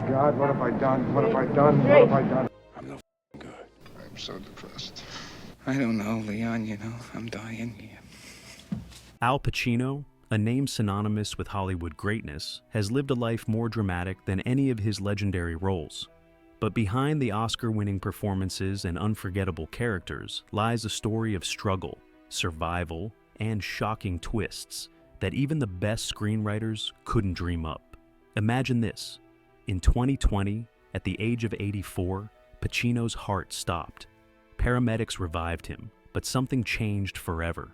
God, what have I done? What have I done? What have I done? I'm no good. I'm so depressed. I don't know, Leon, I'm dying here. Al Pacino, a name synonymous with Hollywood greatness, has lived a life more dramatic than any of his legendary roles. But behind the Oscar-winning performances and unforgettable characters lies a story of struggle, survival, and shocking twists that even the best screenwriters couldn't dream up. Imagine this. In 2020, at the age of 84, Pacino's heart stopped. Paramedics revived him, but something changed forever.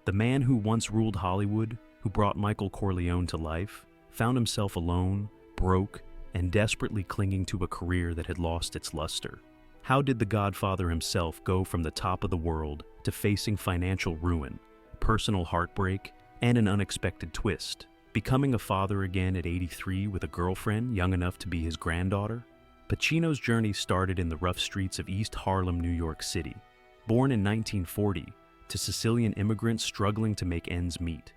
The man who once ruled Hollywood, who brought Michael Corleone to life, found himself alone, broke, and desperately clinging to a career that had lost its luster. How did the Godfather himself go from the top of the world to facing financial ruin, personal heartbreak, and an unexpected twist, becoming a father again at 83 with a girlfriend young enough to be his granddaughter? Pacino's journey started in the rough streets of East Harlem, New York City. Born in 1940 to Sicilian immigrants struggling to make ends meet.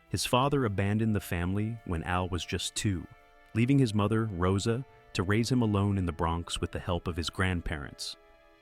His father abandoned the family when Al was just 2, leaving his mother, Rosa, to raise him alone in the Bronx with the help of his grandparents.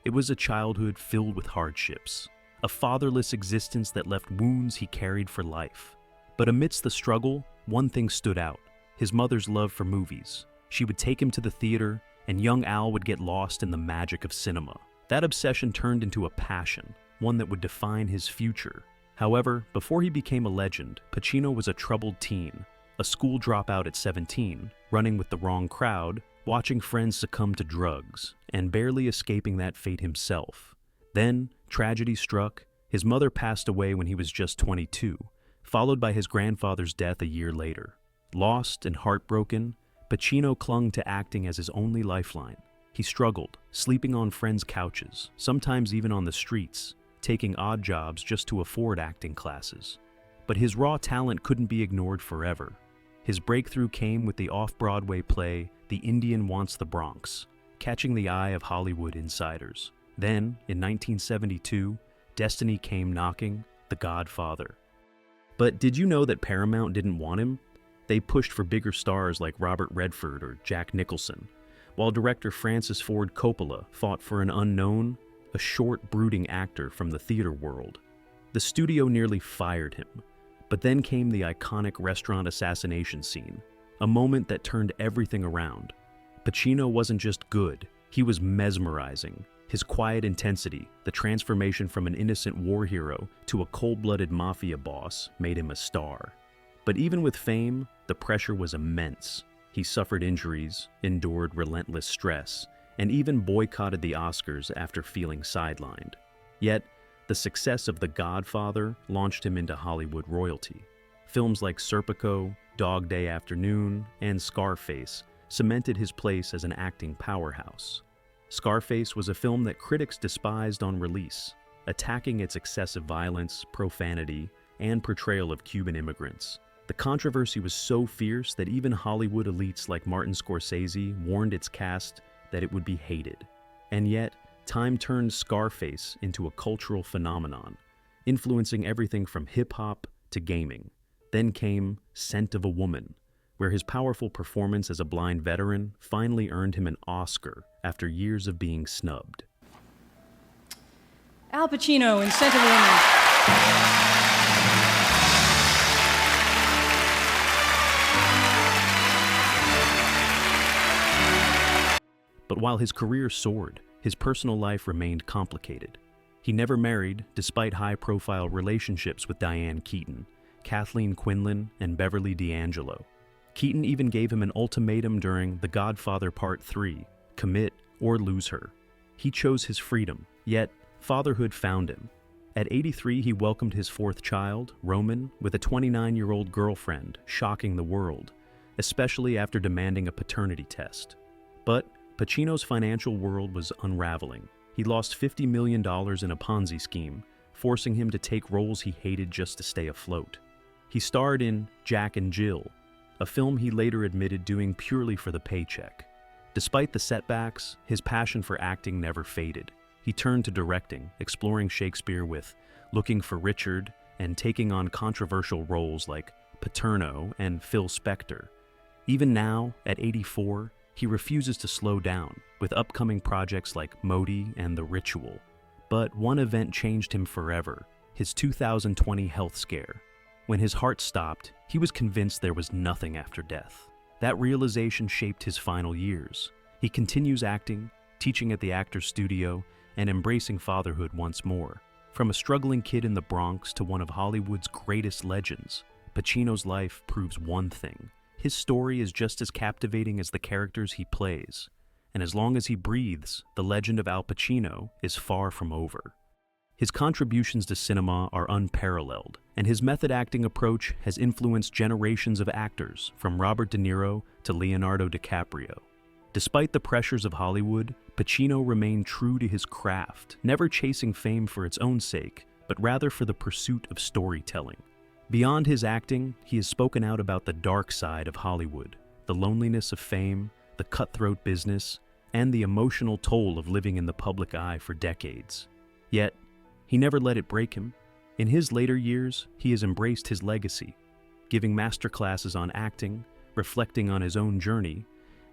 It was a childhood filled with hardships, a fatherless existence that left wounds he carried for life. But amidst the struggle, one thing stood out: his mother's love for movies. She would take him to the theater, and young Al would get lost in the magic of cinema. That obsession turned into a passion, one that would define his future. However, before he became a legend, Pacino was a troubled teen, a school dropout at 17, running with the wrong crowd, watching friends succumb to drugs, and barely escaping that fate himself. Then, tragedy struck. His mother passed away when he was just 22, followed by his grandfather's death a year later. Lost and heartbroken, Pacino clung to acting as his only lifeline. He struggled, sleeping on friends' couches, sometimes even on the streets, taking odd jobs just to afford acting classes. But his raw talent couldn't be ignored forever. His breakthrough came with the off-Broadway play The Indian Wants the Bronx, catching the eye of Hollywood insiders. Then, in 1972, destiny came knocking, The Godfather. But did you know that Paramount didn't want him? They pushed for bigger stars like Robert Redford or Jack Nicholson, while director Francis Ford Coppola fought for an unknown, a short, brooding actor from the theater world. The studio nearly fired him. But then came the iconic restaurant assassination scene, a moment that turned everything around. Pacino wasn't just good, he was mesmerizing. His quiet intensity, the transformation from an innocent war hero to a cold-blooded mafia boss, made him a star. But even with fame, the pressure was immense. He suffered injuries, endured relentless stress, and even boycotted the Oscars after feeling sidelined. Yet, the success of The Godfather launched him into Hollywood royalty. Films like Serpico, Dog Day Afternoon, and Scarface cemented his place as an acting powerhouse. Scarface was a film that critics despised on release, attacking its excessive violence, profanity, and portrayal of Cuban immigrants. The controversy was so fierce that even Hollywood elites like Martin Scorsese warned its cast that it would be hated. And yet, time turned Scarface into a cultural phenomenon, influencing everything from hip-hop to gaming. Then came Scent of a Woman, where his powerful performance as a blind veteran finally earned him an Oscar after years of being snubbed. Al Pacino in Scent of a Woman. But while his career soared, his personal life remained complicated. He never married, despite high-profile relationships with Diane Keaton, Kathleen Quinlan, and Beverly D'Angelo. Keaton even gave him an ultimatum during The Godfather Part 3, commit or lose her. He chose his freedom, yet fatherhood found him. At 83, he welcomed his 4th child, Roman, with a 29-year-old girlfriend, shocking the world, especially after demanding a paternity test. But Pacino's financial world was unraveling. He lost $50 million in a Ponzi scheme, forcing him to take roles he hated just to stay afloat. He starred in Jack and Jill, a film he later admitted doing purely for the paycheck. Despite the setbacks, his passion for acting never faded. He turned to directing, exploring Shakespeare with Looking for Richard and taking on controversial roles like Paterno and Phil Spector. Even now, at 84, He refuses to slow down, with upcoming projects like Modi and The Ritual. But one event changed him forever, his 2020 health scare. When his heart stopped, he was convinced there was nothing after death. That realization shaped his final years. He continues acting, teaching at the Actors Studio, and embracing fatherhood once more. From a struggling kid in the Bronx to one of Hollywood's greatest legends, Pacino's life proves one thing. His story is just as captivating as the characters he plays. And as long as he breathes, the legend of Al Pacino is far from over. His contributions to cinema are unparalleled, and his method acting approach has influenced generations of actors, from Robert De Niro to Leonardo DiCaprio. Despite the pressures of Hollywood, Pacino remained true to his craft, never chasing fame for its own sake, but rather for the pursuit of storytelling. Beyond his acting, he has spoken out about the dark side of Hollywood, the loneliness of fame, the cutthroat business, and the emotional toll of living in the public eye for decades. Yet, he never let it break him. In his later years, he has embraced his legacy, giving masterclasses on acting, reflecting on his own journey,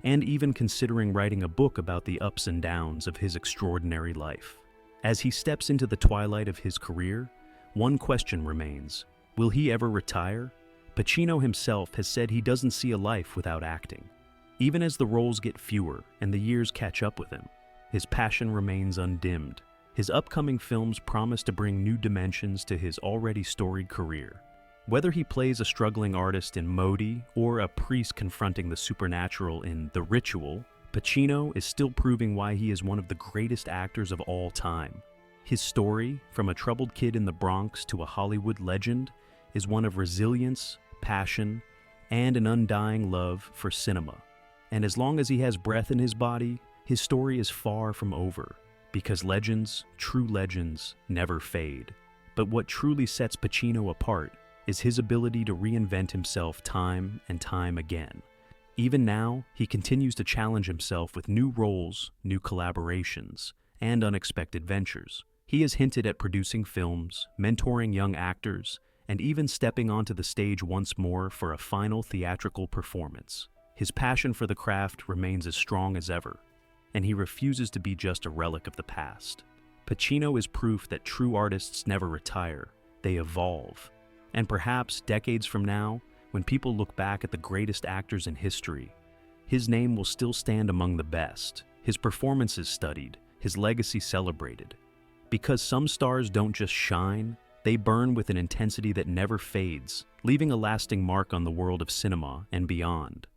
and even considering writing a book about the ups and downs of his extraordinary life. As he steps into the twilight of his career, one question remains: will he ever retire? Pacino himself has said he doesn't see a life without acting. Even as the roles get fewer and the years catch up with him, his passion remains undimmed. His upcoming films promise to bring new dimensions to his already storied career. Whether he plays a struggling artist in Modi or a priest confronting the supernatural in The Ritual, Pacino is still proving why he is one of the greatest actors of all time. His story, from a troubled kid in the Bronx to a Hollywood legend, is one of resilience, passion, and an undying love for cinema. And as long as he has breath in his body, his story is far from over, because legends, true legends, never fade. But what truly sets Pacino apart is his ability to reinvent himself time and time again. Even now, he continues to challenge himself with new roles, new collaborations, and unexpected ventures. He has hinted at producing films, mentoring young actors, and even stepping onto the stage once more for a final theatrical performance. His passion for the craft remains as strong as ever, and he refuses to be just a relic of the past. Pacino is proof that true artists never retire, they evolve. And perhaps decades from now, when people look back at the greatest actors in history, his name will still stand among the best, his performances studied, his legacy celebrated. Because some stars don't just shine, they burn with an intensity that never fades, leaving a lasting mark on the world of cinema and beyond.